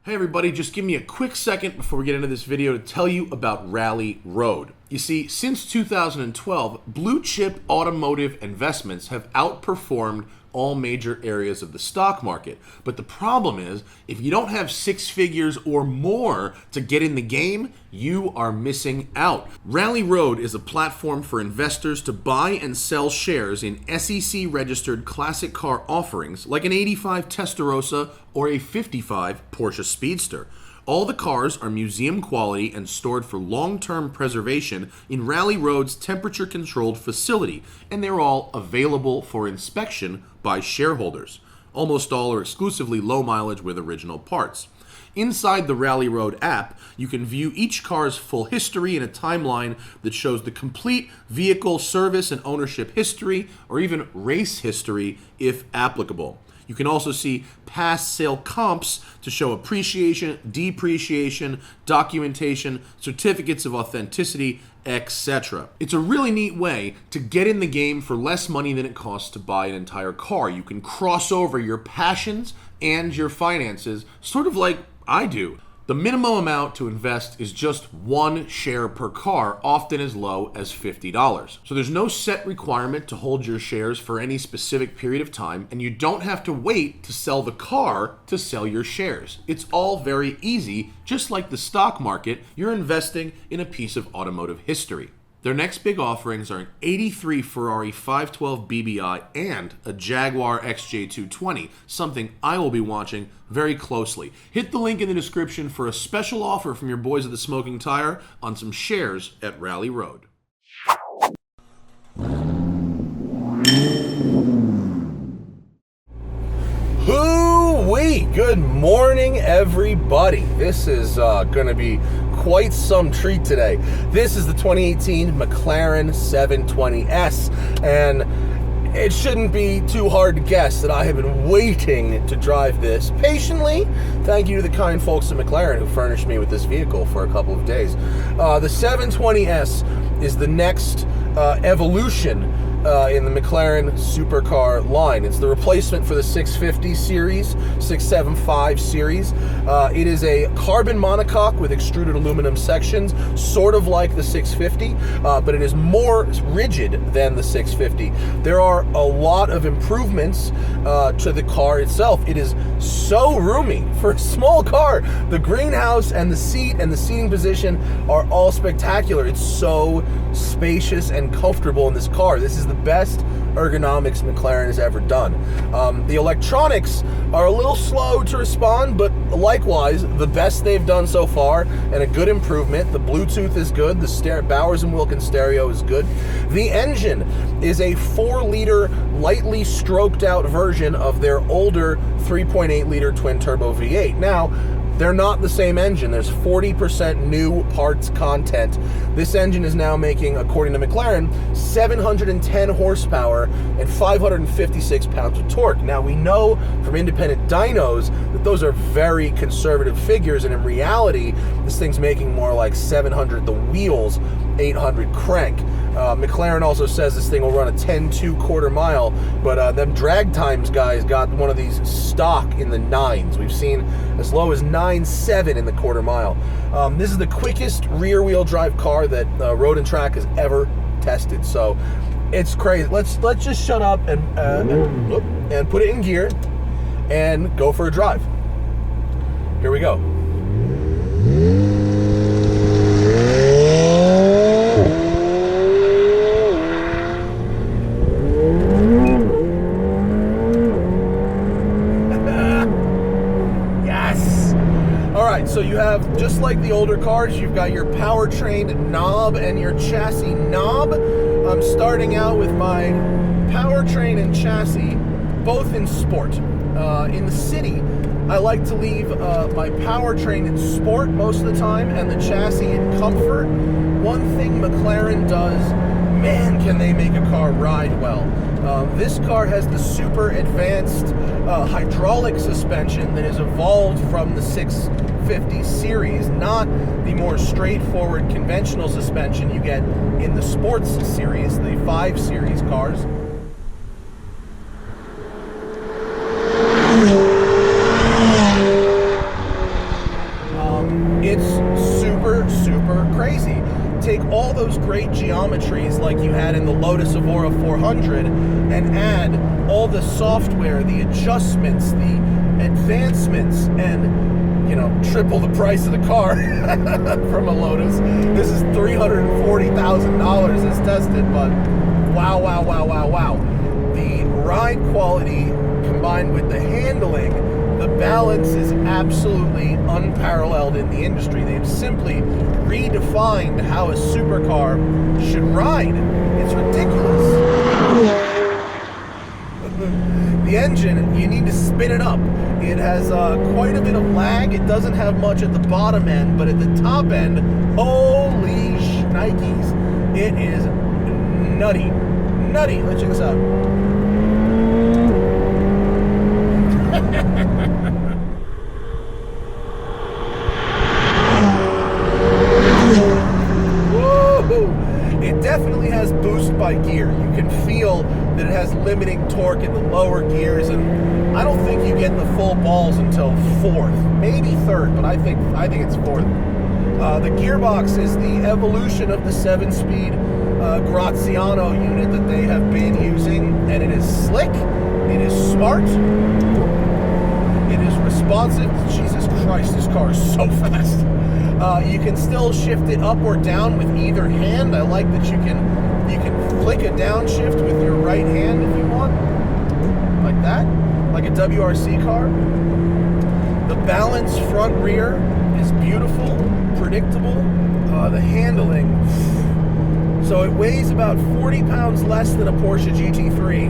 Hey everybody, just give me a quick second before we get into this video to tell you about Rally Road. You see, since 2012, blue chip automotive investments have outperformed all major areas of the stock market. But the problem is, if you don't have six figures or more to get in the game, you are missing out. Rally Road is a platform for investors to buy and sell shares in SEC-registered classic car offerings like an 85 Testarossa or a 55 Porsche Speedster. All the cars are museum quality and stored for long-term preservation in Rally Road's temperature-controlled facility, and they're all available for inspection by shareholders. Almost all are exclusively low mileage with original parts. Inside the Rally Road app, you can view each car's full history in a timeline that shows the complete vehicle service and ownership history, or even race history if applicable. You can also see past sale comps to show appreciation, depreciation, documentation, certificates of authenticity, etc. It's a really neat way to get in the game for less money than it costs to buy an entire car. You can cross over your passions and your finances, sort of like I do. The minimum amount to invest is just one share per car, often as low as $50. So there's no set requirement to hold your shares for any specific period of time, and you don't have to wait to sell the car to sell your shares. It's all very easy. Just like the stock market, you're investing in a piece of automotive history. Their next big offerings are an 83 Ferrari 512 BBI and a Jaguar XJ220, something I will be watching very closely. Hit the link in the description for a special offer from your boys at The Smoking Tire on some shares at Rally Road. Hoo-wee! Good morning, everybody. This is going to be quite some treat today. This is the 2018 McLaren 720S, and it shouldn't be too hard to guess that I have been waiting to drive this patiently. Thank you to the kind folks at McLaren who furnished me with this vehicle for a couple of days. The 720S is the next evolution in the McLaren supercar line. It's the replacement for the 650 series, 675 series. It is a carbon monocoque with extruded aluminum sections, sort of like the 650, but it is more rigid than the 650. There are a lot of improvements to the car itself. It is so roomy for a small car. The greenhouse and the seat and the seating position are all spectacular. It's so spacious and comfortable in this car. This is the best ergonomics McLaren has ever done. The electronics are a little slow to respond, but likewise, the best they've done so far, and a good improvement. The Bluetooth is good. The Bowers & Wilkins stereo is good. The engine is a 4-liter, lightly stroked out version of their older 3.8-liter twin-turbo V8. Now, they're not the same engine. There's 40% new parts content. This engine is now making, according to McLaren, 710 horsepower and 556 pounds of torque. Now, we know from independent dynos that those are very conservative figures, and in reality, this thing's making more like 700 the wheels, 800 crank. McLaren also says this thing will run a 10.2 quarter mile, but them drag times guys got one of these stock in the 9s. We've seen as low as 9.7 in the quarter mile. This is the quickest rear-wheel drive car that Road and Track has ever tested, so it's crazy. Let's just shut up and put it in gear and go for a drive. Here we go. So you have, just like the older cars, you've got your powertrain knob and your chassis knob. I'm starting out with my powertrain and chassis both in sport. In the city, I like to leave my powertrain in sport most of the time and the chassis in comfort. One thing McLaren does, man, can they make a car ride well. This car has the super advanced hydraulic suspension that has evolved from the 650 series, not the more straightforward conventional suspension you get in the sports series, the 5 series cars. take all those great geometries like you had in the Lotus Evora 400 and add all the software, the adjustments, the advancements, and, you know, triple the price of the car from a Lotus. This is $340,000 as tested, but wow, wow, wow, wow, wow. The ride quality combined with the handling, the balance is absolutely unparalleled in the industry. They've simply redefined how a supercar should ride. It's ridiculous. The engine, you need to spin it up. It has quite a bit of lag. It doesn't have much at the bottom end, but at the top end, holy shnikes, it is nutty. Nutty. Let's check this out. Woo! It definitely has boost by gear. You can feel that it has limiting torque in the lower gears, and I don't think you get the full balls until fourth, maybe third, but I think it's fourth. The gearbox is the evolution of the 7-speed Graziano unit that they have been using, and it is slick, it is smart, it is responsive. Jesus Christ, this car is so fast. You can still shift it up or down with either hand. I like that you can flick a downshift with your right hand if you want, like that, like a WRC car. The balance front rear is beautiful, predictable. The handling, so it weighs about 40 pounds less than a Porsche GT3,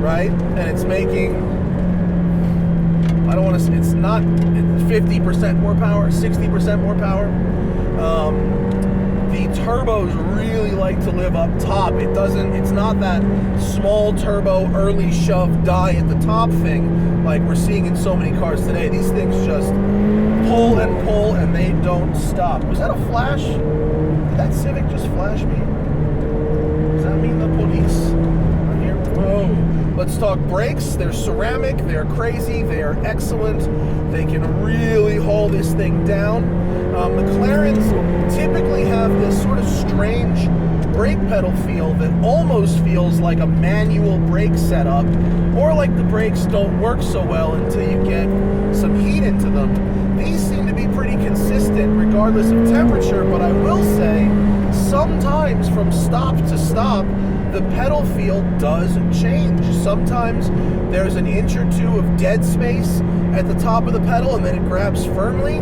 right? And it's making, I don't want to say, it's 50% more power, 60% more power. The turbos really like to live up top. It's not that small turbo, early shove, die at the top thing like we're seeing in so many cars today. These things just pull and they don't stop. Was that a flash? Did that Civic just flash me? Does that mean the police are here? Whoa. Let's talk brakes. They're ceramic, they're crazy, they're excellent. They can really haul this thing down. McLarens typically have this sort of strange brake pedal feel that almost feels like a manual brake setup, or like the brakes don't work so well until you get some heat into them. These seem to be pretty consistent regardless of temperature, but I will say sometimes from stop to stop, the pedal feel does change. Sometimes there's an inch or two of dead space at the top of the pedal and then it grabs firmly.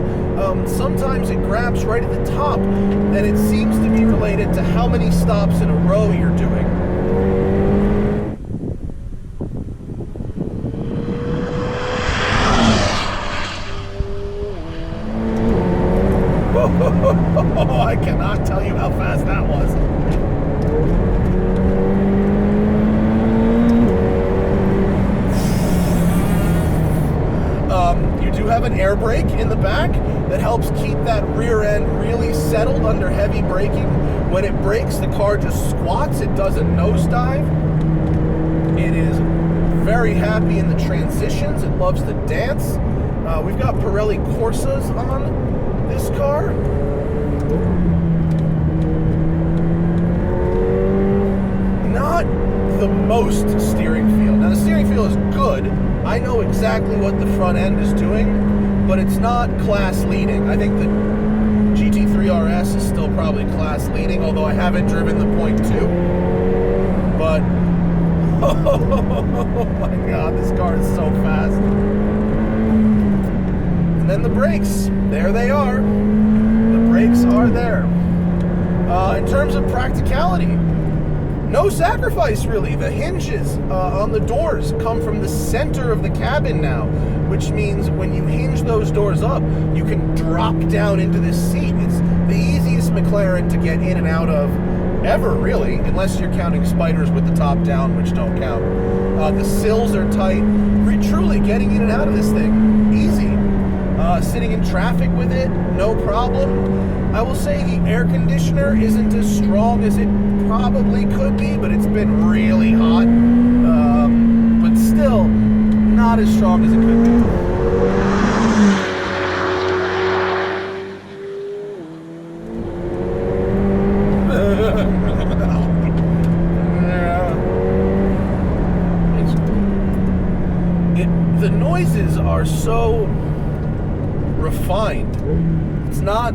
Sometimes it grabs right at the top, and it seems to be related to how many stops in a row you're doing. Oh, I cannot tell you how fast that was. You do have an air brake in the back that helps keep that rear end really settled under heavy braking. When it brakes, the car just squats. It does a nosedive. It is very happy in the transitions. It loves to dance. We've got Pirelli Corsas on this car. Not the most steering feel. Now the steering feel is good. I know exactly what the front end is doing, but it's not class leading. I think the GT3 RS is still probably class leading, although I haven't driven the .2. But oh my God, this car is so fast. And then the brakes, there they are. The brakes are there. In terms of practicality, no sacrifice really. The hinges on the doors come from the center of the cabin now, which means when you hinge those doors up, you can drop down into this seat. It's the easiest McLaren to get in and out of ever, really, unless you're counting spiders with the top down, which don't count. The sills are tight. Truly getting in and out of this thing, easy. Sitting in traffic with it, no problem. I will say the air conditioner isn't as strong as it probably could be, but it's been really hot. But still, not as strong as it could be. refined. It's not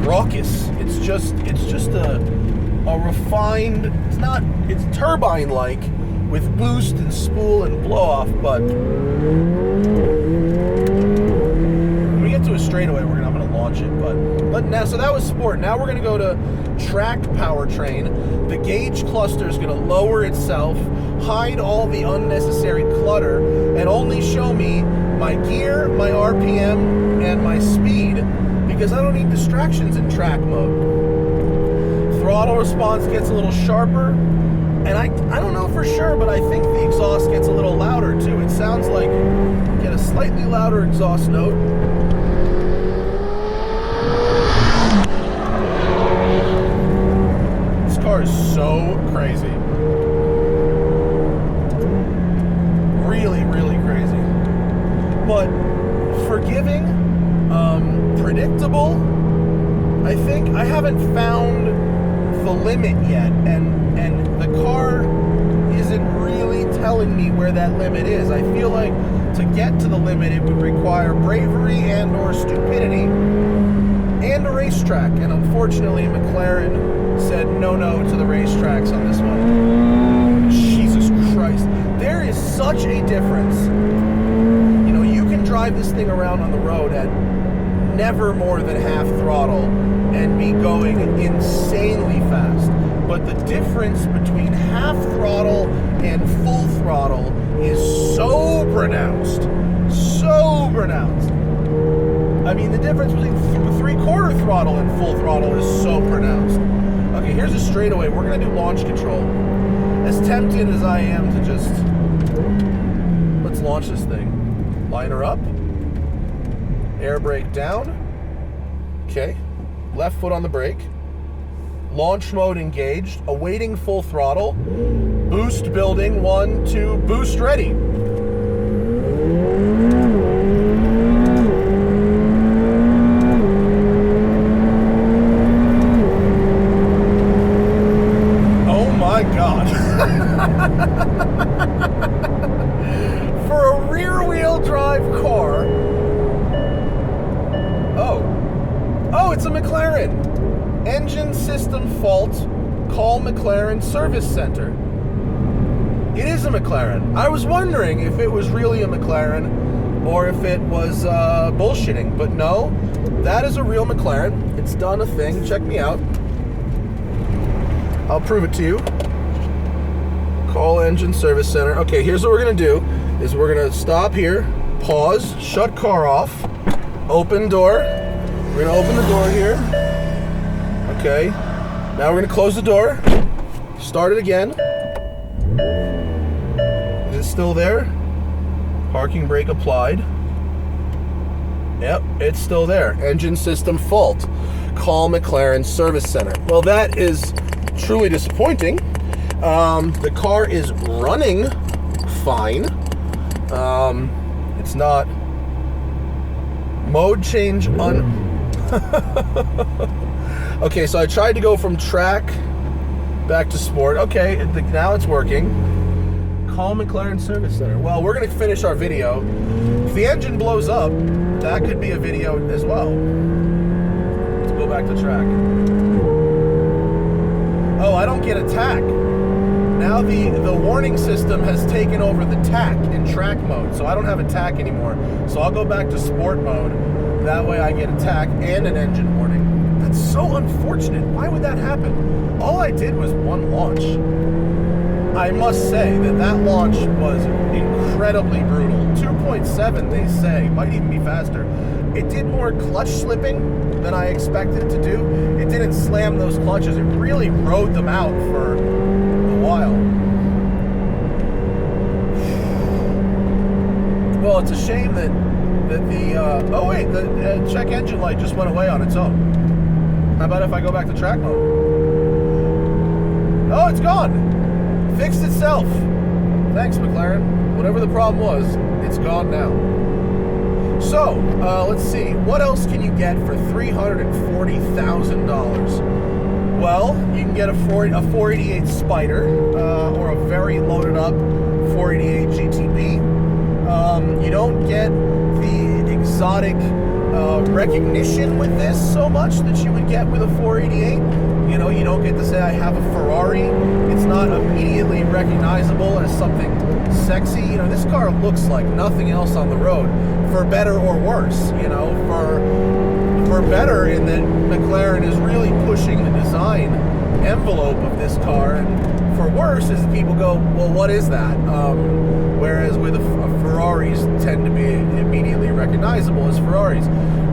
raucous. It's just a refined. It's turbine-like with boost and spool and blow-off. But when we get to a straightaway, I'm gonna launch it. But now, so that was sport. Now we're gonna go to track powertrain. The gauge cluster is gonna lower itself, hide all the unnecessary clutter, and only show me my gear, my RPM, and my speed, because I don't need distractions in track mode. Throttle response gets a little sharper, and I don't know for sure, but I think the exhaust gets a little louder too. It sounds like you get a slightly louder exhaust note. This car is so crazy. Really, really crazy. But forgiving, predictable. I think I haven't found the limit yet, and the car isn't really telling me where that limit is. I feel like to get to the limit, it would require bravery and or stupidity and a racetrack. And unfortunately, McLaren said no to the racetracks on this one. Jesus Christ. There is such a difference. You know, you can drive this thing around on the road at never more than half throttle and be going insanely fast. But the difference between half throttle and full throttle is so pronounced. So pronounced. I mean, the difference between three-quarter throttle and full throttle is so pronounced. Okay, here's a straightaway. We're going to do launch control. As tempted as I am to just... Let's launch this thing. Line her up. Air brake down. Okay. Left foot on the brake. Launch mode engaged. Awaiting full throttle. Boost building. 1, 2. Boost ready. Oh my God. For a rear-wheel drive car. Oh, it's a McLaren. Engine system fault. Call McLaren Service Center. It is a McLaren. I was wondering if it was really a McLaren or if it was bullshitting, but no, that is a real McLaren. It's done a thing. Check me out. I'll prove it to you. Call Engine Service Center. Okay, here's what we're going to do is we're going to stop here, pause, shut car off, open door. We're going to open the door here. Okay. Now we're going to close the door. Start it again. Is it still there? Parking brake applied. Yep, it's still there. Engine system fault. Call McLaren Service Center. Well, that is truly disappointing. The car is running fine. It's not mode change Okay, so I tried to go from track back to sport. Okay, now it's working. Call McLaren Service Center. Well, we're going to finish our video. If the engine blows up, that could be a video as well. Let's go back to track. Oh, I don't get a tack. Now the warning system has taken over the tack in track mode, so I don't have a tack anymore. So I'll go back to sport mode. That way I get a tack and an engine warning. That's so unfortunate. Why would that happen? All I did was one launch. I must say that launch was incredibly brutal. 2.7, they say, might even be faster. It did more clutch slipping than I expected it to do. It didn't slam those clutches. It really rode them out for a while. Well, it's a shame that the oh wait, the check engine light just went away on its own. How about if I go back to track mode? Oh, it's gone. Fixed itself. Thanks, McLaren. Whatever the problem was, it's gone now. So, let's see. What else can you get for $340,000? Well, you can get a 488 Spider, or a very loaded up 488 GTB. You don't get the exotic recognition with this so much that you would get with a 488. You know, you don't get to say, I have a Ferrari. It's not immediately recognizable as something sexy. You know, this car looks like nothing else on the road, for better or worse. You know, for better in that McLaren is really pushing the design envelope of this car, and for worse is people go, well, what is that? Whereas with Ferraris tend to be immediately recognizable as Ferraris.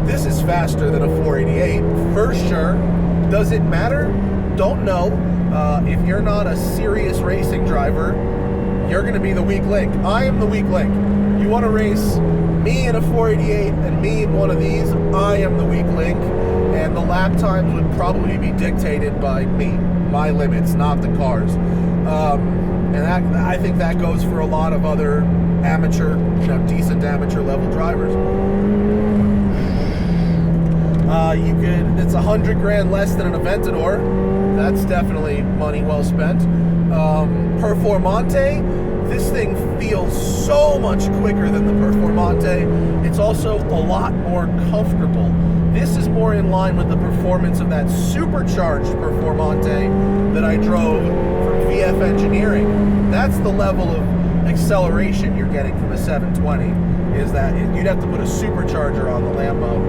This is faster than a 488 for sure. Does it matter? Don't know. If you're not a serious racing driver, you're going to be the weak link. I am the weak link. You want to race me in a 488 and me in one of these, I am the weak link, and the lap times would probably be dictated by me, my limits, not the cars. And I think that goes for a lot of other amateur, you know, decent amateur level drivers. It's $100,000 less than an Aventador. That's definitely money well spent. Performante, this thing feels so much quicker than the Performante. It's also a lot more comfortable. This is more in line with the performance of that supercharged Performante that I drove from VF Engineering. That's the level of acceleration you're getting from a 720, is that you'd have to put a supercharger on the Lambo.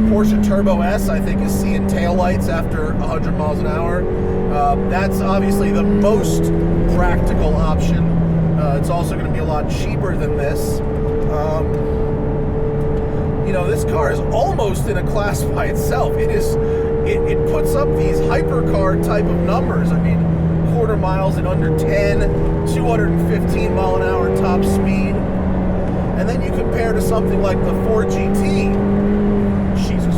Porsche Turbo S, I think, is seeing taillights after 100 miles an hour. That's obviously the most practical option. It's also going to be a lot cheaper than this. You know, this car is almost in a class by itself. It puts up these hypercar type of numbers. I mean, quarter miles in under 10, 215 mile an hour top speed. And then you compare to something like the Ford GT. Jesus.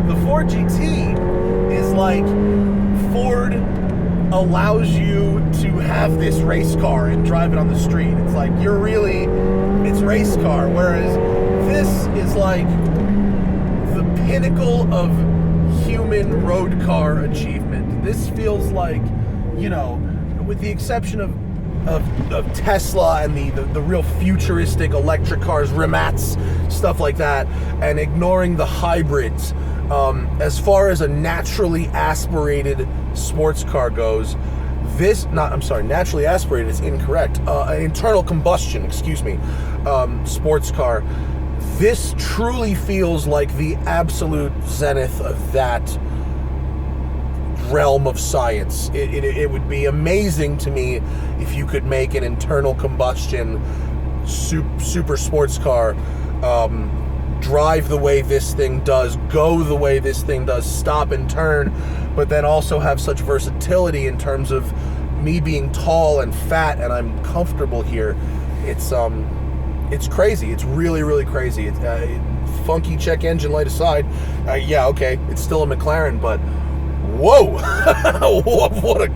The Ford GT is like Ford allows you to have this race car and drive it on the street. It's like it's race car, whereas this is like the pinnacle of human road car achievement. This feels like, you know, with the exception of Tesla and the real futuristic electric cars, Rimats, stuff like that, and ignoring the hybrids, as far as a naturally aspirated sports car goes, naturally aspirated is incorrect, an internal combustion, sports car, this truly feels like the absolute zenith of that realm of science. It would be amazing to me if you could make an internal combustion super sports car drive the way this thing does, go the way this thing does, stop and turn, but then also have such versatility in terms of me being tall and fat and I'm comfortable here. It's crazy. It's really, really crazy. It's funky check engine light aside. Yeah, okay, it's still a McLaren, but whoa,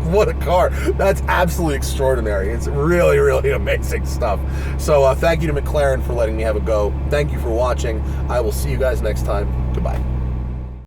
what a car. That's absolutely extraordinary. It's really, really amazing stuff. So thank you to McLaren for letting me have a go. Thank you for watching. I will see you guys next time. Goodbye.